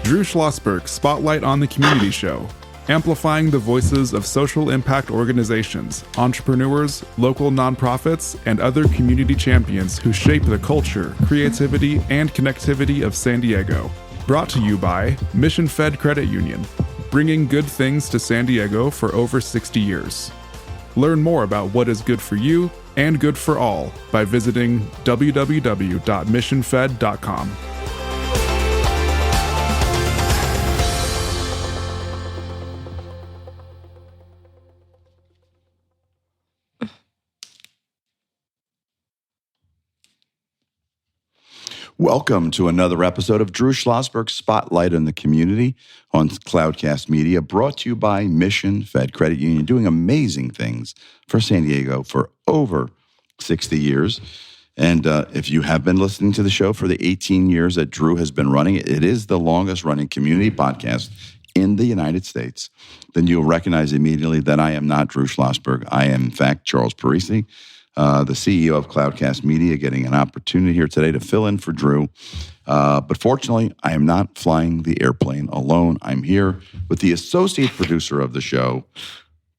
Drew Schlosberg Spotlight on the Community Show, amplifying the voices of social impact organizations, entrepreneurs, local nonprofits, and other community champions who shape the culture, creativity, and connectivity of San Diego. Brought to you by Mission Fed Credit Union, bringing good things to San Diego for over 60 years. Learn more about what is good for you and good for all by visiting www.missionfed.com. Welcome to another episode of Drew Schlosberg Spotlight on the Community on Cloudcast Media, brought to you by Mission Fed Credit Union, doing amazing things for San Diego for over 60 years. And if you have been listening to the show for the 18 years that Drew has been running, it is the longest running community podcast in the United States. Then you'll recognize immediately that I am not Drew Schlosberg. I am, in fact, Charles Parisi, the CEO of Cloudcast Media, getting an opportunity here today to fill in for Drew. But fortunately, I am not flying the airplane alone. I'm here with the associate producer of the show,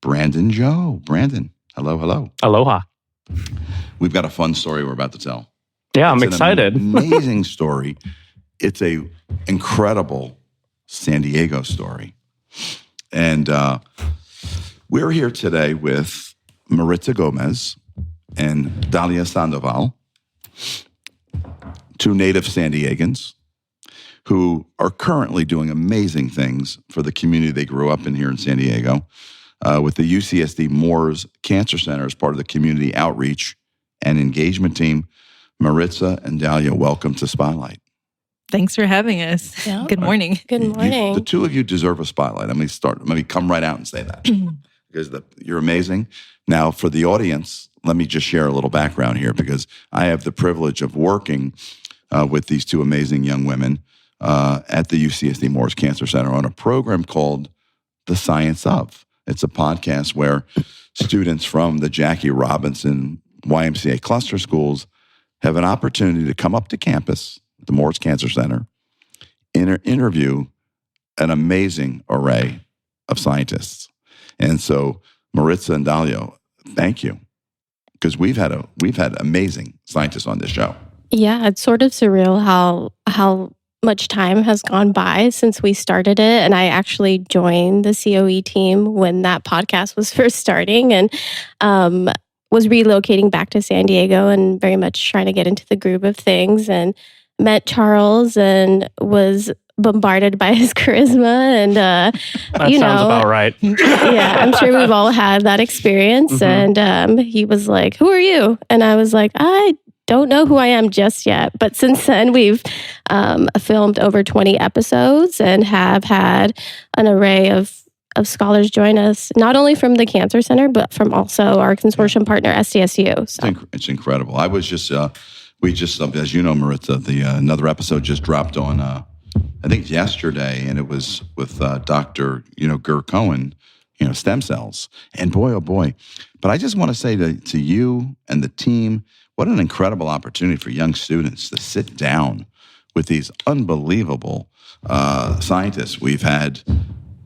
Brandon Joe. Brandon, hello, hello. Aloha. We've got a fun story we're about to tell. Yeah, I'm excited. An amazing story. It's a incredible San Diego story. And we're here today with Maritza Gomez and Dahlia Sandoval, two native San Diegans who are currently doing amazing things for the community they grew up in here in San Diego, with the UCSD Moores Cancer Center as part of the community outreach and engagement team. Maritza and Dahlia, welcome to Spotlight. Thanks for having us. Yeah. Good morning. Good morning. The two of you deserve a spotlight. Let me come right out and say that because you're amazing. Now, for the audience, let me just share a little background here because I have the privilege of working with these two amazing young women at the UCSD Moores Cancer Center on a program called The Science Of. It's a podcast where students from the Jackie Robinson YMCA cluster schools have an opportunity to come up to campus at the Moores Cancer Center, interview an amazing array of scientists. And so, Maritza and Dahlia, thank you, because we've had amazing scientists on this show. Yeah, it's sort of surreal how much time has gone by since we started it. And I actually joined the COE team when that podcast was first starting and was relocating back to San Diego and very much trying to get into the groove of things, and met Charles and was bombarded by his charisma. And that sounds about right. Yeah, I'm sure we've all had that experience. Mm-hmm. And he was like, "Who are you?" And I was like, "I don't know who I am just yet." But since then, we've filmed over 20 episodes and have had an array of scholars join us, not only from the Cancer Center, but from also our consortium partner, SDSU. So. It's incredible. I was just, we just, as you know, Maritza, another episode just dropped on, I think yesterday, and it was with Dr. Gur Cohen, stem cells. And boy, oh boy. But I just want to say to you and the team, what an incredible opportunity for young students to sit down with these unbelievable scientists. We've had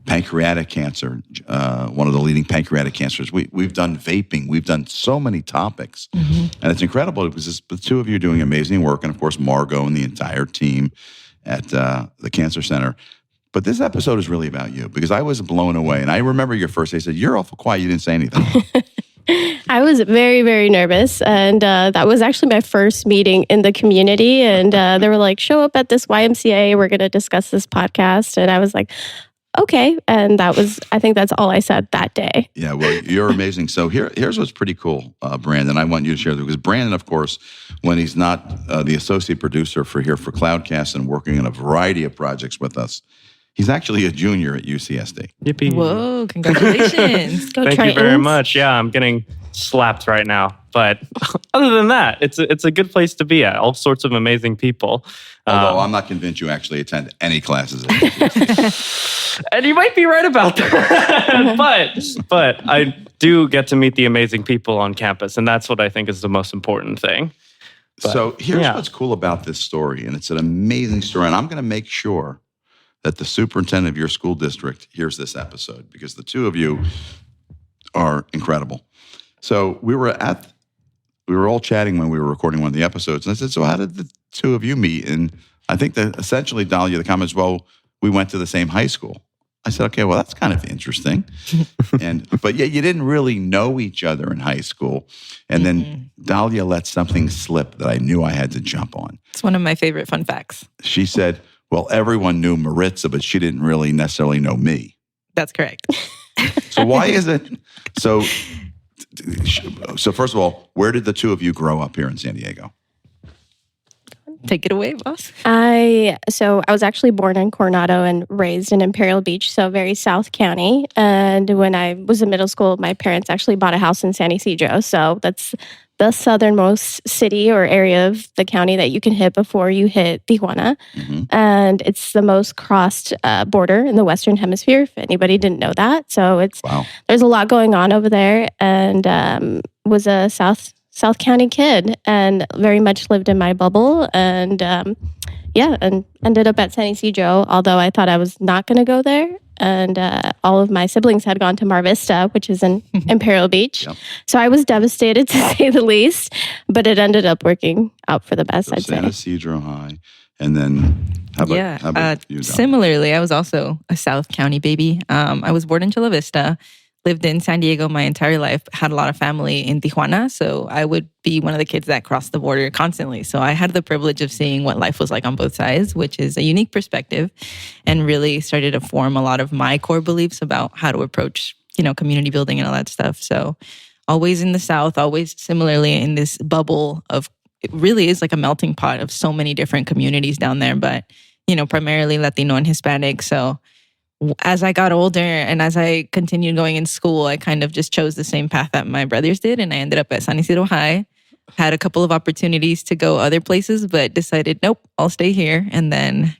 pancreatic cancer, one of the leading pancreatic cancers. We've done vaping. We've done so many topics. Mm-hmm. And it's incredible because the two of you are doing amazing work. And of course, Margot and the entire team at the Cancer Center. But this episode is really about you because I was blown away. And I remember your first day, said, "You're awful quiet. You didn't say anything." I was very, very nervous. And that was actually my first meeting in the community. And they were like, "Show up at this YMCA. We're going to discuss this podcast." And I was like, "Okay." And I think that's all I said that day. Yeah, well, you're amazing. So here's what's pretty cool, Brandon. I want you to share this because Brandon, of course, when he's not the associate producer for Cloudcast and working on a variety of projects with us, he's actually a junior at UCSD. Yippee. Whoa, congratulations. Go Thank Tritons. you very much. Yeah, I'm getting slapped right now. But other than that, it's a good place to be at. All sorts of amazing people. Although I'm not convinced you actually attend any classes at UCSD. And you might be right about that. but I do get to meet the amazing people on campus, and that's what I think is the most important thing. So here's what's cool about this story, and it's an amazing story, and I'm going to make sure that the superintendent of your school district hears this episode, because the two of you are incredible. So we were all chatting when we were recording one of the episodes, and I said, so how did the two of you meet? And I think that essentially, Dahlia, the comments, well, we went to the same high school. I said, okay, well, that's kind of interesting. But yeah, you didn't really know each other in high school. And then Dahlia let something slip that I knew I had to jump on. It's one of my favorite fun facts. She said, well, everyone knew Maritza, but she didn't really necessarily know me. That's correct. So why is it? So first of all, where did the two of you grow up here in San Diego? Take it away, boss. I was actually born in Coronado and raised in Imperial Beach, so very South County. And when I was in middle school, my parents actually bought a house in San Ysidro. So that's the southernmost city or area of the county that you can hit before you hit Tijuana. And it's the most crossed border in the Western Hemisphere, if anybody didn't know that. So there's a lot going on over there, and was a South County kid and very much lived in my bubble, and and ended up at San Ysidro, although I thought I was not going to go there. And all of my siblings had gone to Mar Vista, which is in Imperial Beach. Yep. So I was devastated, to say the least, but it ended up working out for the best, I'd say. San Ysidro High. And then how about you, Dahlia? Similarly, I was also a South County baby. I was born in Chula Vista. Lived in San Diego my entire life, had a lot of family in Tijuana, so I would be one of the kids that crossed the border constantly. So I had the privilege of seeing what life was like on both sides, which is a unique perspective, and really started to form a lot of my core beliefs about how to approach, community building and all that stuff. So always in the South, always similarly in this bubble of, it really is like a melting pot of so many different communities down there, but, primarily Latino and Hispanic. So as I got older and as I continued going in school, I kind of just chose the same path that my brothers did. And I ended up at San Ysidro High. Had a couple of opportunities to go other places, but decided, nope, I'll stay here. And then,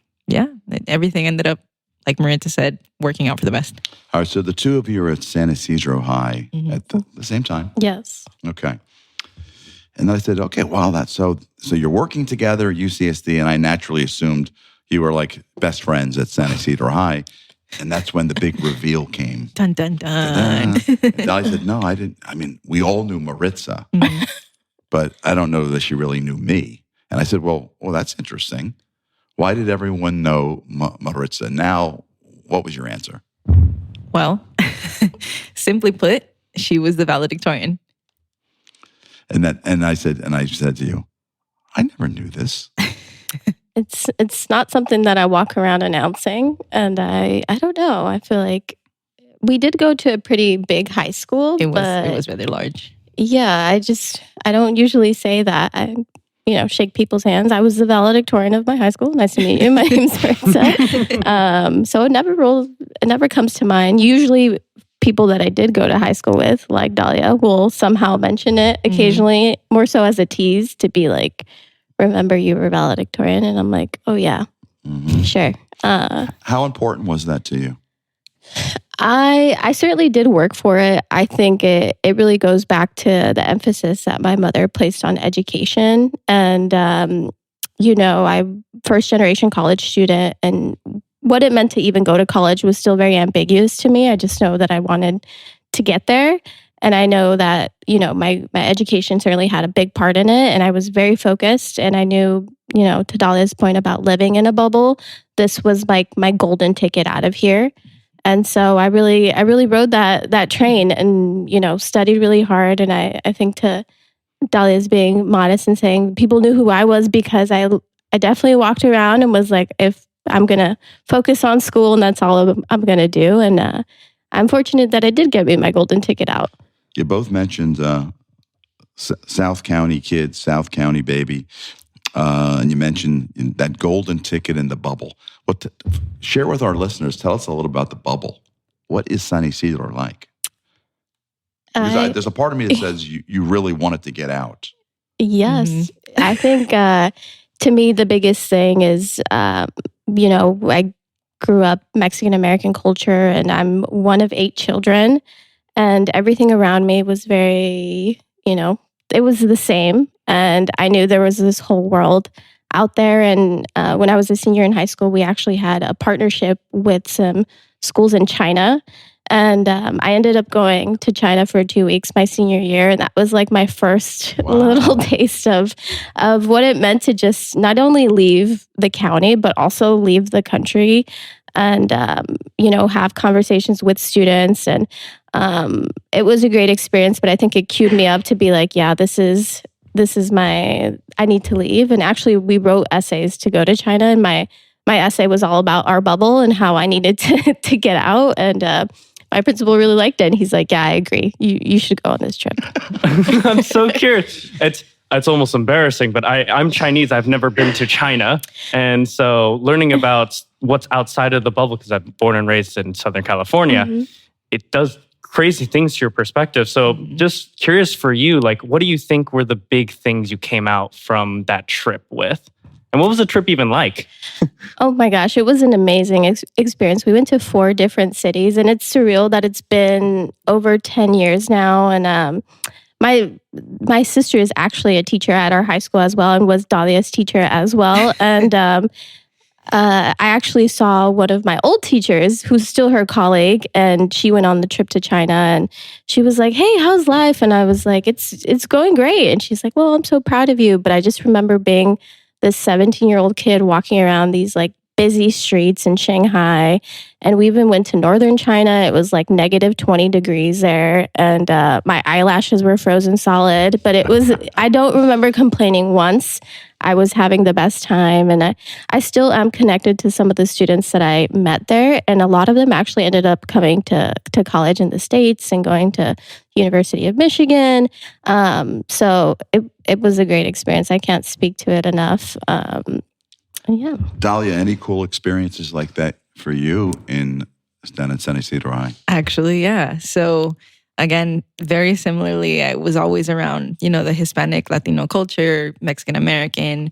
everything ended up, like Maritza said, working out for the best. All right, so the two of you are at San Ysidro High at the same time? Yes. Okay. And then I said, okay, wow, that's so you're working together at UCSD, and I naturally assumed you were like best friends at San Ysidro High. And that's when the big reveal came. Dun, dun, dun. And I said, no, I didn't. I mean, we all knew Maritza, but I don't know that she really knew me. And I said, well, that's interesting. Why did everyone know Maritza? Now, what was your answer? Well, simply put, she was the valedictorian. And I said to you, I never knew this. It's not something that I walk around announcing, and I don't know. I feel like we did go to a pretty big high school. It was rather large. Yeah, I don't usually say that. I shake people's hands. I was the valedictorian of my high school. Nice to meet you. My name's Maritza. So it never comes to mind. Usually, people that I did go to high school with, like Dahlia, will somehow mention it occasionally, more so as a tease to be like, remember you were valedictorian? And I'm like, oh yeah, sure. How important was that to you? I certainly did work for it. I think it really goes back to the emphasis that my mother placed on education. And, I'm first generation college student, and what it meant to even go to college was still very ambiguous to me. I just know that I wanted to get there. And I know that, my education certainly had a big part in it. And I was very focused. And I knew, to Dahlia's point about living in a bubble, this was like my golden ticket out of here. And so I really rode that train and, studied really hard. And I think to Dahlia's being modest and saying people knew who I was, because I definitely walked around and was like, if I'm going to focus on school and that's all I'm going to do. And I'm fortunate that it did get me my golden ticket out. You both mentioned South County kid, South County baby, and you mentioned that golden ticket in the bubble. Share with our listeners, tell us a little about the bubble. What is San Ysidro like? There's a part of me that says you really wanted to get out. Yes. I think to me, the biggest thing is, I grew up Mexican-American culture, and I'm one of 8 children. And everything around me was very, it was the same. And I knew there was this whole world out there. And when I was a senior in high school, we actually had a partnership with some schools in China. And I ended up going to China for 2 weeks my senior year. And that was like my first little taste of what it meant to just not only leave the county, but also leave the country and, have conversations with students. And it was a great experience, but I think it cued me up to be like, yeah, this is I need to leave. And actually we wrote essays to go to China, and my essay was all about our bubble and how I needed to get out. And my principal really liked it. And he's like, yeah, I agree. You should go on this trip. I'm so curious. It's almost embarrassing, but I'm Chinese. I've never been to China. And so learning about what's outside of the bubble, because I'm born and raised in Southern California, it does crazy things to your perspective. So just curious for you, like, what do you think were the big things you came out from that trip with? And what was the trip even like? Oh my gosh, it was an amazing experience. We went to 4 different cities, and it's surreal that it's been over 10 years now. And my sister is actually a teacher at our high school as well, and was Dahlia's teacher as well. And I actually saw one of my old teachers, who's still her colleague, and she went on the trip to China, and she was like, "Hey, how's life?" And I was like, "It's going great." And she's like, "Well, I'm so proud of you." But I just remember being this 17-year-old kid walking around these like busy streets in Shanghai. And we even went to northern China. It was like negative 20 degrees there. And my eyelashes were frozen solid. But I don't remember complaining once. I was having the best time. And I still am connected to some of the students that I met there. And a lot of them actually ended up coming to college in the States and going to University of Michigan. So it was a great experience. I can't speak to it enough. Yeah. Dahlia, any cool experiences like that for you down at San Ysidro High? Actually, yeah. So again, very similarly, I was always around, the Hispanic, Latino culture, Mexican American.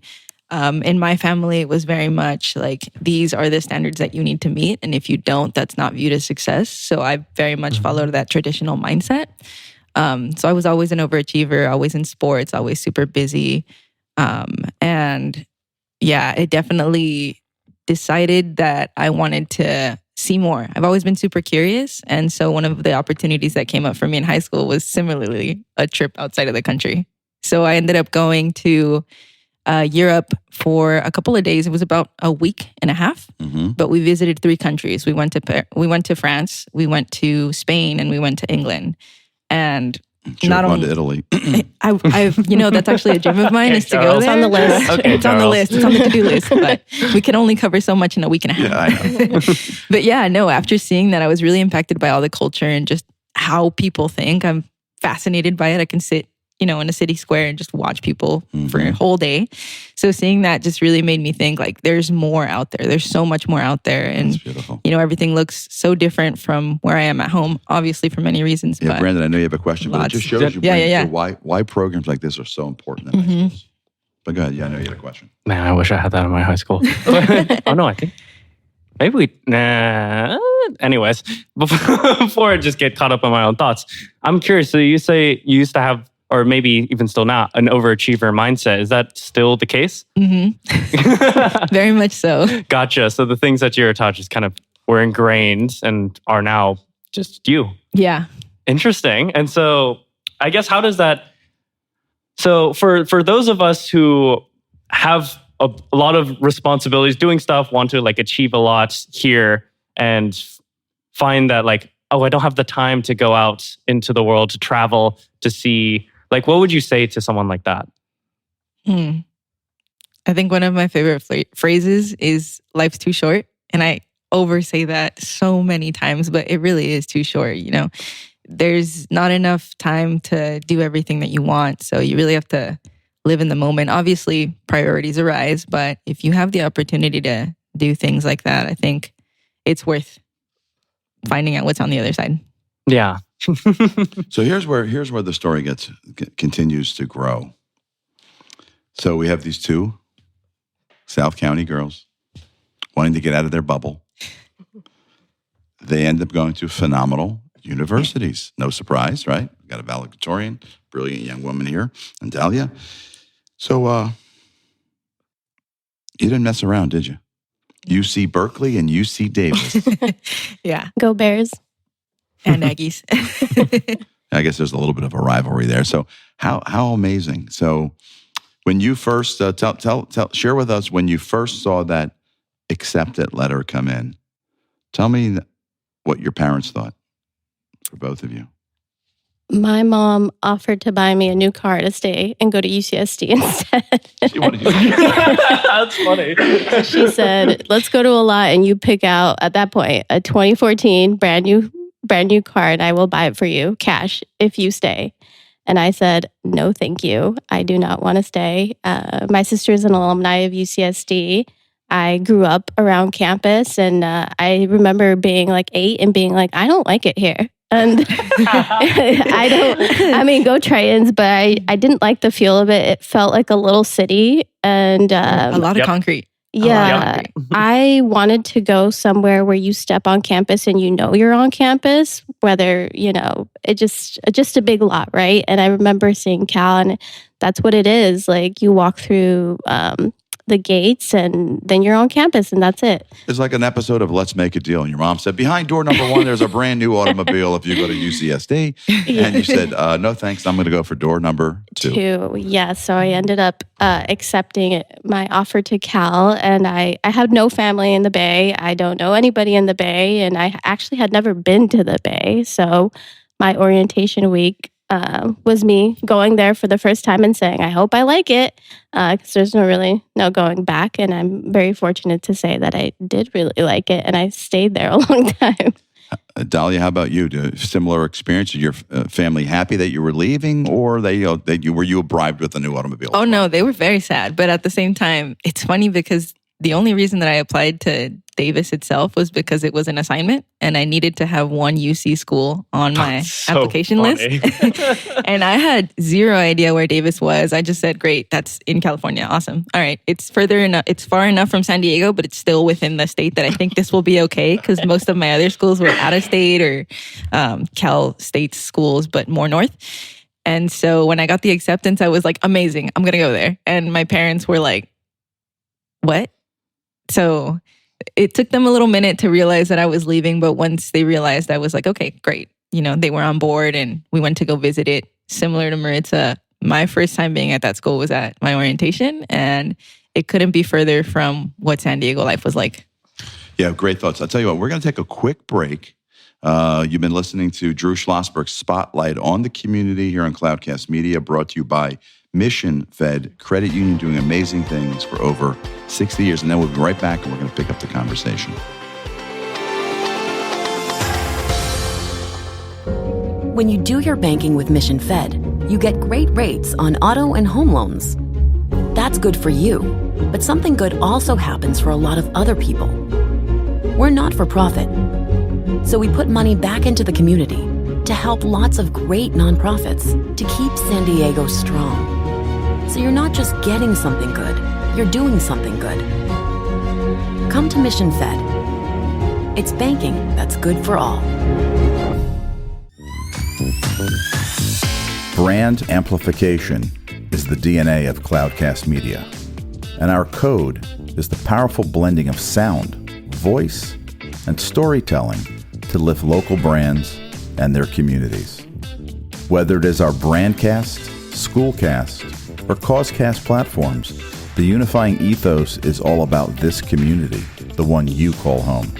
In my family, it was very much like, these are the standards that you need to meet. And if you don't, that's not viewed as success. So I very much followed that traditional mindset. So I was always an overachiever, always in sports, always super busy. And yeah, it definitely decided that I wanted to see more. I've always been super curious. And so one of the opportunities that came up for me in high school was similarly a trip outside of the country. So I ended up going to Europe for a couple of days. It was about a week and a half, but we visited 3 countries. We went to France, we went to Spain, and we went to England. And not only to Italy. I've that's actually a dream of mine, is to go there. It's on the list. Okay, it's on the list. It's on the to-do list. But we can only cover so much in a week and a half. Yeah, I know. But yeah, no, after seeing that, I was really impacted by all the culture and just how people think. I'm fascinated by it. I can sit, in a city square and just watch people for a whole day. So seeing that just really made me think, like, there's more out there. There's so much more out there. And, That's beautiful. Everything looks so different from where I am at home, obviously for many reasons. Yeah, but Brandon, I know you have a question, but it just shows you why programs like this are so important in high schools. But go ahead. Yeah, I know you had a question. Man, I wish I had that in my high school. Oh, no, I think maybe anyways, before I just get caught up in my own thoughts, I'm curious. So you say you used to have, or maybe even still now, an overachiever mindset. Is that still the case? Very much so. Gotcha. So the things that you were taught just kind of were ingrained and are now just you. Yeah. Interesting. And so I guess how does that... So for those of us who have a lot of responsibilities, doing stuff, want to like achieve a lot here and find that like, oh, I don't have the time to go out into the world, to travel, to see... Like, what would you say to someone like that? I think one of my favorite phrases is life's too short. And I oversay that so many times, but it really is too short. There's not enough time to do everything that you want. So you really have to live in the moment. Obviously, priorities arise, but if you have the opportunity to do things like that, I think it's worth finding out what's on the other side. Yeah. So here's where the story continues to grow. So we have these 2 South County girls wanting to get out of their bubble. They end up going to phenomenal universities. No surprise, right? We've got a valedictorian, brilliant young woman here, and Dahlia. So You didn't mess around, did you? UC Berkeley and UC Davis. Yeah. Go Bears. And Aggies. I guess there's a little bit of a rivalry there. So how amazing. So when you first, share with us when you first saw that accepted letter come in. Tell me what your parents thought for both of you. My mom offered to buy me a new car to stay and go to UCSD instead. She wanted you That's funny. She said, let's go to a lot and you pick out, at that point, a 2014 brand new car and I will buy it for you, cash, if you stay. And I said, no, thank you. I do not want to stay. My sister is an alumni of UCSD. I grew up around campus and I remember being like 8 and being like, I don't like it here. And go Tritons, but I didn't like the feel of it. It felt like a little city and a lot of concrete. Yeah, I wanted to go somewhere where you step on campus and you know you're on campus, whether, it just a big lot, right? And I remember seeing Cal and that's what it is. Like you walk through the gates and then you're on campus and that's it. It's like an episode of Let's Make a Deal. And your mom said, behind door number 1, there's a brand new automobile if you go to UCSD. Yeah. And you said, no, thanks. I'm going to go for door number 2. Yeah. So I ended up accepting my offer to Cal and I had no family in the Bay. I don't know anybody in the Bay. And I actually had never been to the Bay. So my orientation week was me going there for the first time and saying, I hope I like it, because there's no going back. And I'm very fortunate to say that I did really like it and I stayed there a long time. Dahlia, how about you? Similar experience? Are your family happy that you were leaving or were you bribed with a new automobile? Oh, no, they were very sad. But at the same time, it's funny because the only reason that I applied to Davis itself was because it was an assignment and I needed to have one UC school on my application list. And I had zero idea where Davis was. I just said, great, that's in California. Awesome. All right. It's far enough from San Diego, but it's still within the state that I think this will be okay because most of my other schools were out of state or Cal State schools, but more north. And so when I got the acceptance, I was like, amazing, I'm going to go there. And my parents were like, what? So it took them a little minute to realize that I was leaving. But once they realized, I was like, okay, great. They were on board and we went to go visit it. Similar to Maritza, my first time being at that school was at my orientation and it couldn't be further from what San Diego life was like. Yeah, great thoughts. I'll tell you what, we're going to take a quick break. You've been listening to Drew Schlosberg's Spotlight on the Community here on Cloudcast Media, brought to you by Mission Fed Credit Union, doing amazing things for over 60 years. And then we'll be right back and we're going to pick up the conversation. When you do your banking with Mission Fed, you get great rates on auto and home loans. That's good for you, but something good also happens for a lot of other people. We're not for profit, so we put money back into the community to help lots of great nonprofits to keep San Diego strong. So you're not just getting something good, you're doing something good. Come to Mission Fed. It's banking that's good for all. Brand amplification is the DNA of Cloudcast Media, and our code is the powerful blending of sound, voice, and storytelling to lift local brands and their communities. Whether it is our Brandcast, Schoolcast, or Causecast platforms, the unifying ethos is all about this community, the one you call home.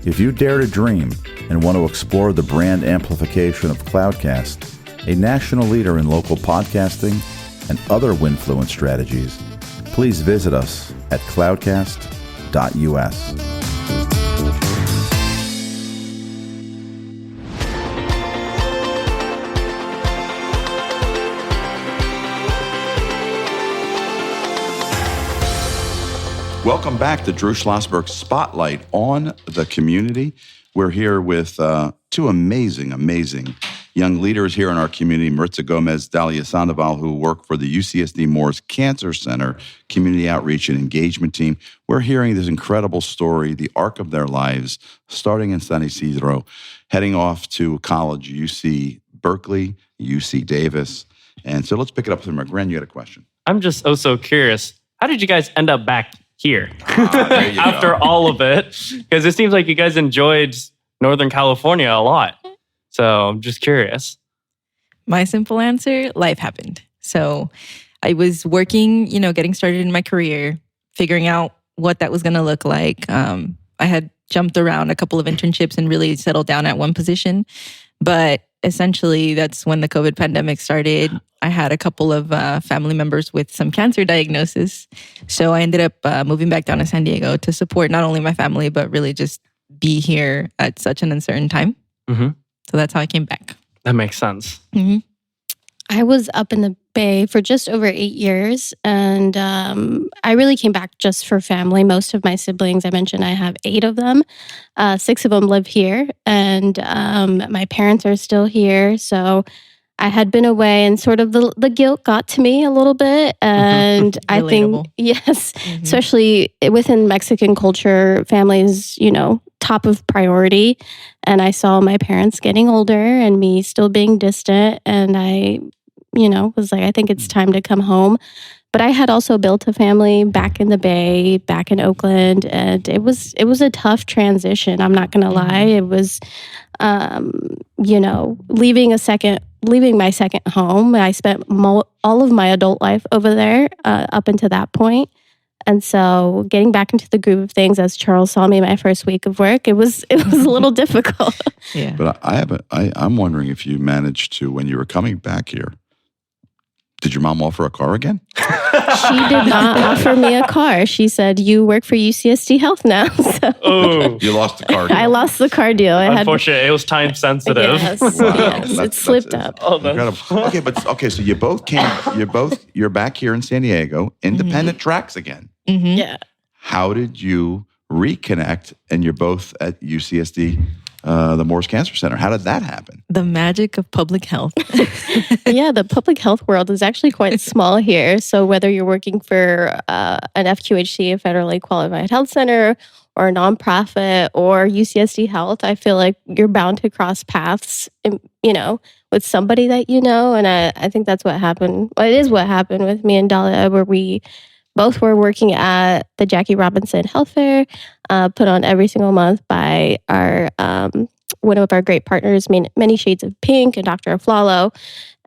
If you dare to dream and want to explore the brand amplification of Cloudcast, a national leader in local podcasting and other Winfluence strategies, please visit us at cloudcast.us. Welcome back to Drew Schlosberg's Spotlight on the Community. We're here with two amazing young leaders here in our community, Maritza Gomez, Dahlia Sandoval, who work for the UCSD Moores Cancer Center Community Outreach and Engagement Team. We're hearing this incredible story, the arc of their lives, starting in San Ysidro, heading off to college, UC Berkeley, UC Davis. And so let's pick it up from Gran. You had a question. I'm just so curious. How did you guys end up back here There you after go. all of it? Because it seems like you guys enjoyed Northern California a lot. So I'm just curious. My simple answer, life happened. So I was working, getting started in my career, figuring out what that was going to look like. I had jumped around a couple of internships and really settled down at one position. But essentially, that's when the COVID pandemic started. I had a couple of family members with some cancer diagnosis. So I ended up moving back down to San Diego to support not only my family, but really just be here at such an uncertain time. Mm-hmm. So that's how I came back. That makes sense. Mm-hmm. I was up in the Bay for just over 8 years, and I really came back just for family. Most of my siblings, I mentioned I have 8 of them. 6 of them live here, and my parents are still here. So I had been away, and sort of the guilt got to me a little bit. And I think, yes, especially within Mexican culture, family is, top of priority. And I saw my parents getting older and me still being distant. And I, was like, I think it's time to come home. But I had also built a family back in the Bay, back in Oakland. And it was a tough transition. I'm not going to lie. It was, leaving my second home. I spent all of my adult life over there up until that point. And so getting back into the groove of things, as Charles saw me my first week of work, it was a little difficult. Yeah. But I'm wondering if you managed to, when you were coming back here, did your mom offer a car again? She did not offer me a car. She said, "You work for UCSD Health now." So Oh, You lost the car deal. I lost the car deal. unfortunately, it was time sensitive. Yes, Wow. yes, it slipped up. Oh, that's Incredible. So you both you're back here in San Diego, independent tracks again. Mm-hmm. Yeah. How did you reconnect? And you're both at UCSD, the Moores Cancer Center. How did that happen? The magic of public health. Yeah, the public health world is actually quite small here. So whether you're working for an FQHC, a federally qualified health center, or a nonprofit, or UCSD Health, I feel like you're bound to cross paths, with somebody that you know. And I think that's what happened. Well, it is what happened with me and Dahlia, where we both were working at the Jackie Robinson Health Fair, put on every single month by our one of our great partners, Many Shades of Pink, and Dr. Aflalo.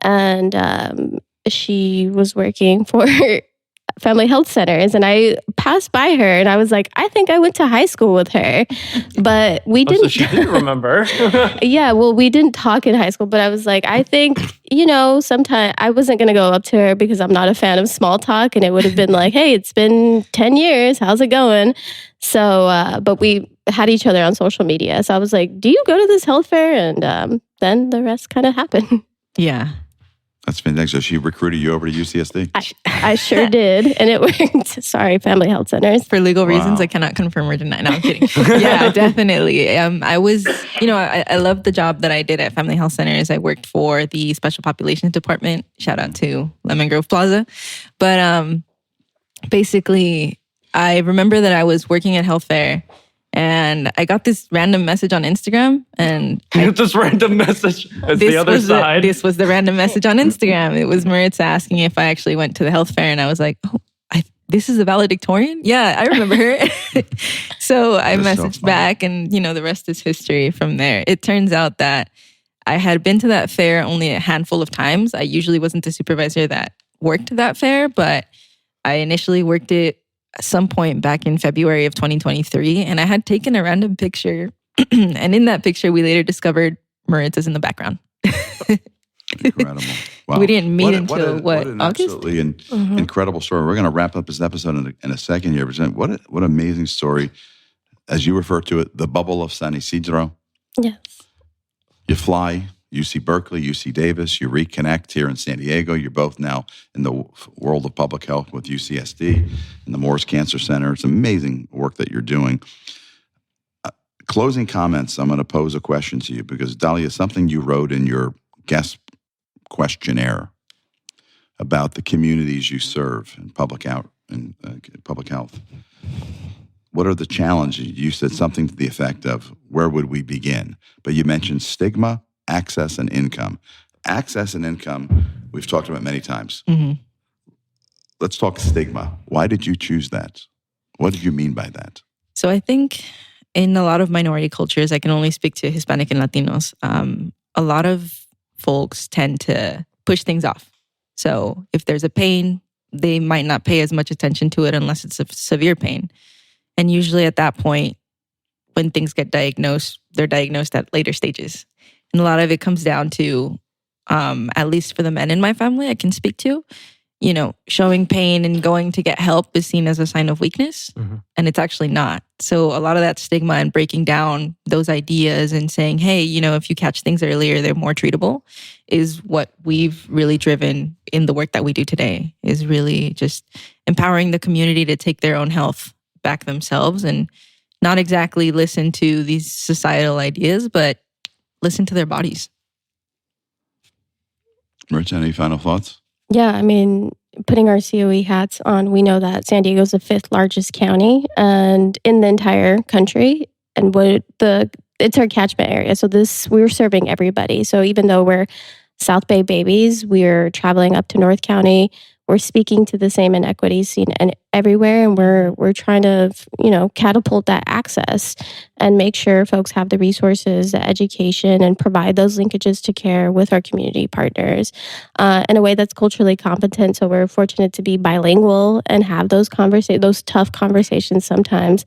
And she was working for Family Health Centers. And I passed by her and I was like, I think I went to high school with her. But we didn't. So she didn't remember. Yeah, well, we didn't talk in high school, but I was like, I think, sometime I wasn't going to go up to her because I'm not a fan of small talk. And it would have been like, hey, it's been 10 years. How's it going? So, but we had each other on social media. So I was like, do you go to this health fair? And then the rest kind of happened. Yeah. That's fantastic. So she recruited you over to UCSD? I sure did. And it worked. Sorry, Family Health Centers. For legal reasons, Wow. I cannot confirm or deny. No, I'm kidding. Yeah, definitely. I was, I loved the job that I did at Family Health Centers. I worked for the Special Populations Department. Shout out to Lemon Grove Plaza. But basically, I remember that I was working at Health Fair and I got this random message on Instagram, and This random message as the other side. This was the random message on Instagram. It was Maritza asking if I actually went to the health fair, and I was like, "Oh, this is a valedictorian? Yeah, I remember her." So I That's so messaged funny. back, and the rest is history from there. It turns out that I had been to that fair only a handful of times. I usually wasn't the supervisor that worked that fair, but I initially worked it at some point back in February of 2023, and I had taken a random picture, and in that picture, we later discovered Maritza's in the background. Incredible. Wow. We didn't meet until an August? absolutely incredible story. We're going to wrap up this episode in a second here. But what an amazing story. As you refer to it, the bubble of San Ysidro. Yes. You fly, UC Berkeley, UC Davis, you reconnect here in San Diego. You're both now in the world of public health with UCSD and the Moores Cancer Center. It's amazing work that you're doing. Closing comments, I'm going to pose a question to you because, Dahlia, something you wrote in your guest questionnaire about the communities you serve in public health. What are the challenges? You said something to the effect of, where would we begin? But you mentioned stigma, access, and income. Access and income, we've talked about many times. Mm-hmm. Let's talk stigma. Why did you choose that? What do you mean by that? So I think in a lot of minority cultures, I can only speak to Hispanic and Latinos, a lot of folks tend to push things off. So if there's a pain, they might not pay as much attention to it unless it's a severe pain. And usually at that point, when things get diagnosed, they're diagnosed at later stages. And a lot of it comes down to, at least for the men in my family I can speak to, showing pain and going to get help is seen as a sign of weakness. Mm-hmm. And it's actually not. So a lot of that stigma and breaking down those ideas and saying, hey, if you catch things earlier, they're more treatable, is what we've really driven in the work that we do today, is really just empowering the community to take their own health back themselves and not exactly listen to these societal ideas, but listen to their bodies. Maritza, any final thoughts? Yeah, I mean, putting our COE hats on, we know that San Diego is the 5th largest county and in the entire country, and it's our catchment area. So we're serving everybody. So even though we're South Bay babies, we're traveling up to North County. We're speaking to the same inequities seen everywhere, and we're trying to, catapult that access and make sure folks have the resources, the education, and provide those linkages to care with our community partners in a way that's culturally competent. So we're fortunate to be bilingual and have those tough conversations sometimes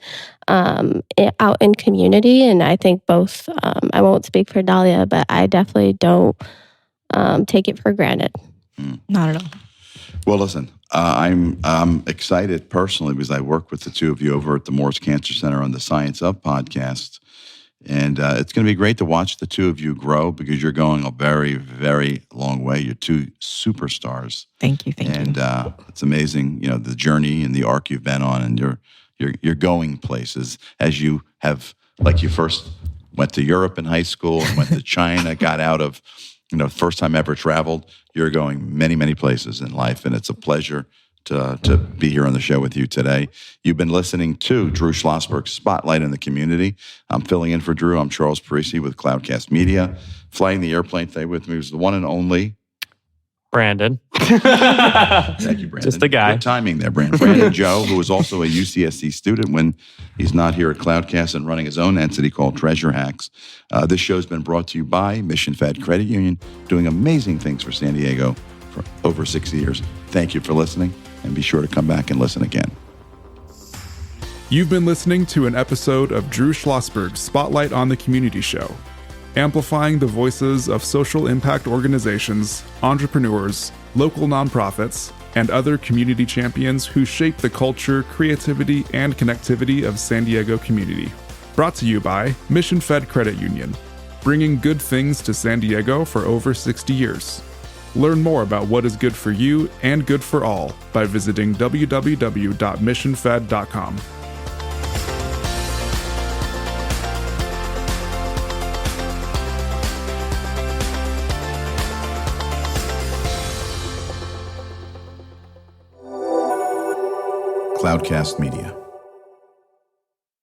out in community. And I think both, I won't speak for Dahlia, but I definitely don't take it for granted. Not at all. Well, listen, I'm excited personally because I work with the two of you over at the Morris Cancer Center on the Science Up podcast. And it's going to be great to watch the two of you grow because you're going a very, very long way. You're two superstars. Thank you. And it's amazing, the journey and the arc you've been on, and you're going places as you have, like you first went to Europe in high school and went to China, got out of, first time ever traveled. You're going many, many places in life, and it's a pleasure to be here on the show with you today. You've been listening to Drew Schlosberg's Spotlight in the Community. I'm filling in for Drew. I'm Charles Parisi with Cloudcast Media. Flying the airplane today with me was the one and only Brandon. Thank you, Brandon. Just a guy. Good timing there, Brandon. Brandon Joe, who is also a UCSD student when he's not here at Cloudcast and running his own entity called Treasure Hacks. This show's been brought to you by Mission Fed Credit Union, doing amazing things for San Diego for over 6 years. Thank you for listening, and be sure to come back and listen again. You've been listening to an episode of Drew Schlosberg's Spotlight on the Community Show, amplifying the voices of social impact organizations, entrepreneurs, local nonprofits, and other community champions who shape the culture, creativity, and connectivity of San Diego community. Brought to you by Mission Fed Credit Union, bringing good things to San Diego for over 60 years. Learn more about what is good for you and good for all by visiting www.missionfed.com. Cloudcast Media.